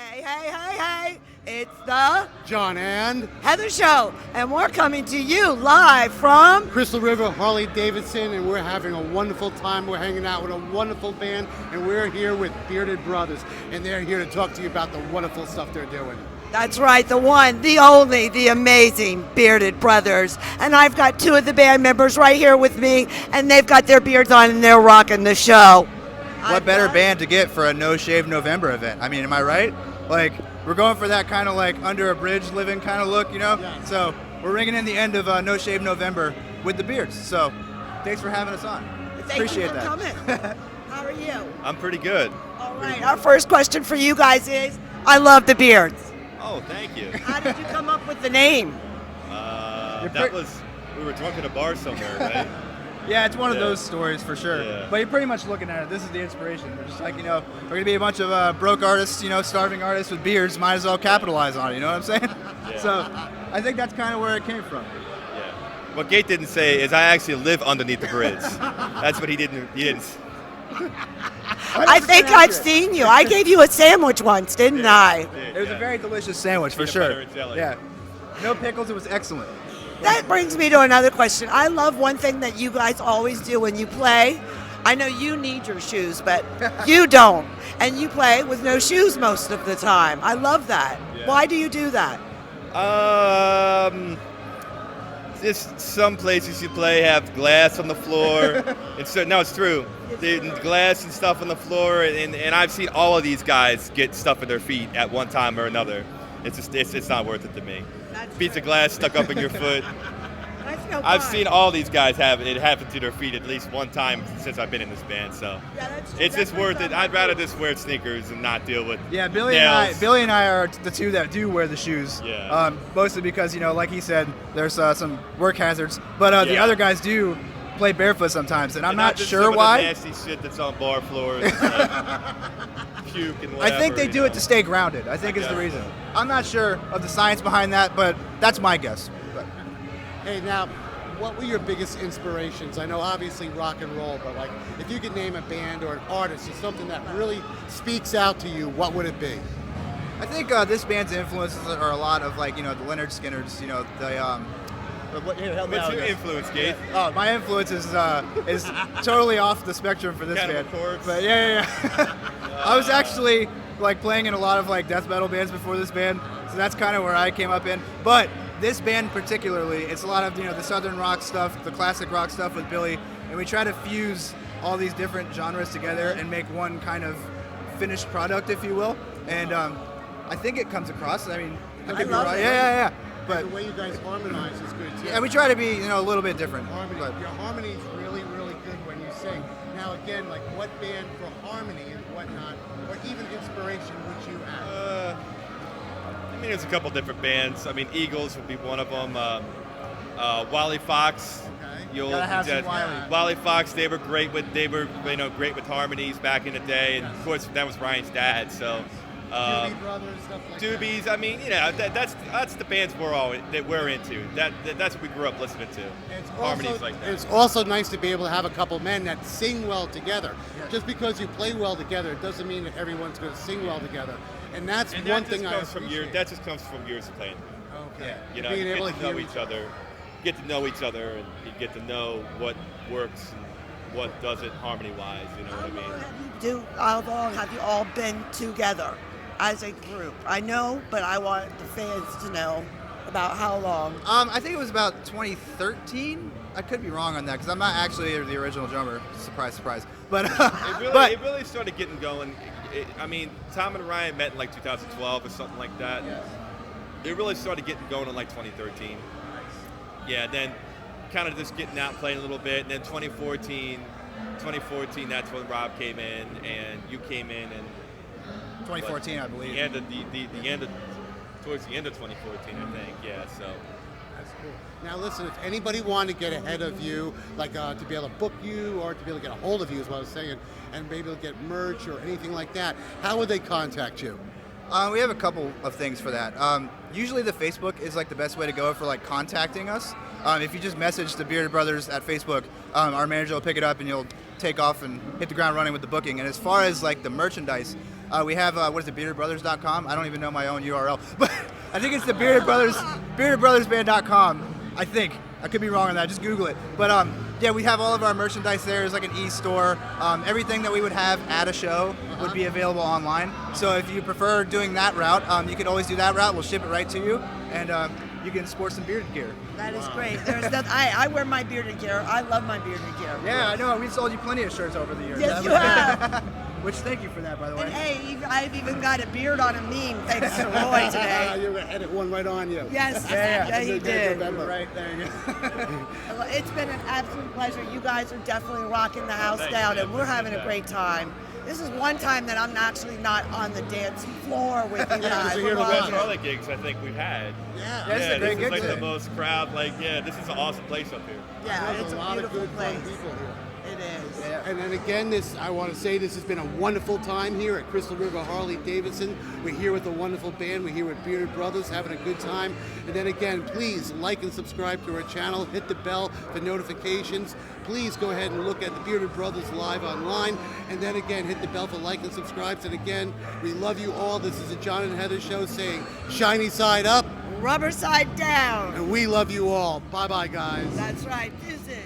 Hey, hey, hey, hey. It's the John and Heather Show, and we're coming to you live from Crystal River, Harley-Davidson, and we're having a wonderful time. We're hanging out with a wonderful band, and we're here with Bearded Brothers, and they're here to talk to you about the wonderful stuff they're doing. That's right, the one, the only, the amazing Bearded Brothers. And I've got two of the band members right here with me, and they've got their beards on and they're rocking the show. What better band to get for a No Shave November event? I mean, am I right? Like, we're going for that kind of like under a bridge living kind of look, you know? Yeah. So we're ringing in the end of No Shave November with the beards. So thanks for having us on. Appreciate Thank you for coming. How are you? I'm pretty good. All right, our first question for you guys is, I love the beards. Oh, thank you. How did you come up with the name? We were drunk at a bar somewhere, right? Yeah, it's one of Yeah. those stories for sure. Yeah. But you're pretty much looking at it. This is the inspiration. We're just like, you know, we're going to be a bunch of broke artists, you know, starving artists with beards. Might as well capitalize on it, you know what I'm saying? Yeah. So I think that's kind of where it came from. Yeah. What Gate didn't say is I actually live underneath the bridge. That's what he didn't. I think I've seen you. I gave you a sandwich once, didn't I? It was a very delicious sandwich, for Peanut sure. butter and jelly. Yeah. No pickles, it was excellent. That brings me to another question. I love one thing that you guys always do when you play. I know you need your shoes, but you don't. And you play with no shoes most of the time. I love that. Yeah. Why do you do that? Just some places you play have glass on the floor. No, it's true. The glass and stuff on the floor, and I've seen all of these guys get stuff in their feet at one time or another. It's not worth it to me. That's Piece true. of glass stuck up in your foot. That's no I've fun. seen all these guys have it happen to their feet at least one time since I've been in this band. So Yeah, that's true. it's just That's worth pretty it. I'd fun. rather just wear sneakers and not deal with Yeah, Billy nails. and I are the two that do wear the shoes. Yeah. Mostly because, you know, like he said, there's some work hazards. But the Yeah. other guys do play barefoot sometimes, and I'm not just sure some of the why. nasty shit that's on bar floors. Like puke and whatever. I think they you do know. it to stay grounded. I think is the Yeah. reason. I'm not sure of the science behind that, but that's my guess. But Hey, now, what were your biggest inspirations? I know obviously rock and roll, but like if you could name a band or an artist or something that really speaks out to you, what would it be? I think this band's influences are a lot of like, you know, the Leonard Skinners, you know, help me What's out, your guys. influence, Gabe? Oh, my influence is totally off the spectrum for this Cannibal band. Corpse? But yeah. I was actually like playing in a lot of like death metal bands before this band, so that's kind of where I came up in. But this band particularly, it's a lot of, you know, the southern rock stuff, the classic rock stuff with Billy, and we try to fuse all these different genres together and make one kind of finished product, if you will. And I think it comes across. I mean, I could be love wrong. it. Yeah. But the way you guys harmonize is good too. yeah, we try to be, you know, a little bit different. Harmony. But Your harmony is really, really good when you sing. Now again, like what band for harmony and whatnot, or even inspiration would you have? I mean, there's a couple different bands. I mean, Eagles would be one of them. Wally Fox. Okay. You'll Gotta have some just- Wiley. Wally Fox. They were great with great with harmonies back in the day, and of course that was Ryan's dad. So. Doobie Brothers, stuff like that. Doobies. I mean, you know, that's the bands that we're into. That's what we grew up listening to. It's Harmonies also, like that. it's also nice to be able to have a couple men that sing well together. Just because you play well together, it doesn't mean that everyone's going to sing well together. And that's And one that thing just I comes from appreciate. that just comes from years of playing. Okay. You know, Being you able get to to know hear each other, and you get to know what works and what doesn't harmony-wise. You know what I mean? How long have you all been together as a group? I know, but I want the fans to know about how long. I think it was about 2013. I could be wrong on that because I'm not actually the original drummer. Surprise, surprise. But It really started getting going. I mean, Tom and Ryan met in like 2012 or something like that. Yes. It really started getting going in like 2013. Yeah, then kind of just getting out, playing a little bit, and then 2014, that's when Rob came in and you came in, and 2014, I believe. towards the end of 2014, I think. Yeah, so. That's cool. Now listen, if anybody wanted to get ahead of you, like to be able to book you or to be able to get a hold of you is what I was saying, and maybe able to get merch or anything like that, how would they contact you? We have a couple of things for that. Usually the Facebook is like the best way to go for like contacting us. If you just message the Bearded Brothers at Facebook, our manager will pick it up and you'll take off and hit the ground running with the booking. And as far as like the merchandise, We have what is it, beardedbrothers.com? I don't even know my own URL, but I think it's the Bearded Brothers, beardedbrothersband.com. I think I could be wrong on that. Just Google it. But yeah, we have all of our merchandise there. There's like an e-store. Everything that we would have at a show would be available online. So if you prefer doing that route, you can always do that route. We'll ship it right to you, and you can sport some bearded gear. That is great. There's that. I wear my bearded gear. I love my bearded gear. Yeah, I know. We've sold you plenty of shirts over the years. Yes, you have. Which, thank you for that, by the way. And hey, I've even got a beard on a meme thanks to Roy today. You're going to edit one right on you. Yes, Yeah, he did. Right there you go. It's been an absolute pleasure. You guys are definitely rocking the house down, and we're having a great time. This is one time that I'm actually not on the dance floor with you guys. you're here to The best watch. Harley gigs I think we've had. Yeah. This is a great this is gig like the today. most crowd. Like, yeah, this is an awesome place up here. Yeah, There's it's a lot of beautiful good fun place. people here. It is. And then again, I want to say this has been a wonderful time here at Crystal River Harley-Davidson. We're here with a wonderful band. We're here with Bearded Brothers having a good time. And then again, please like and subscribe to our channel. Hit the bell for notifications. Please go ahead and look at the Bearded Brothers live online. And then again, hit the bell for like and subscribes. And again, we love you all. This is the John and Heather Show saying shiny side up. Rubber side down. And we love you all. Bye-bye, guys. That's right. Deuces.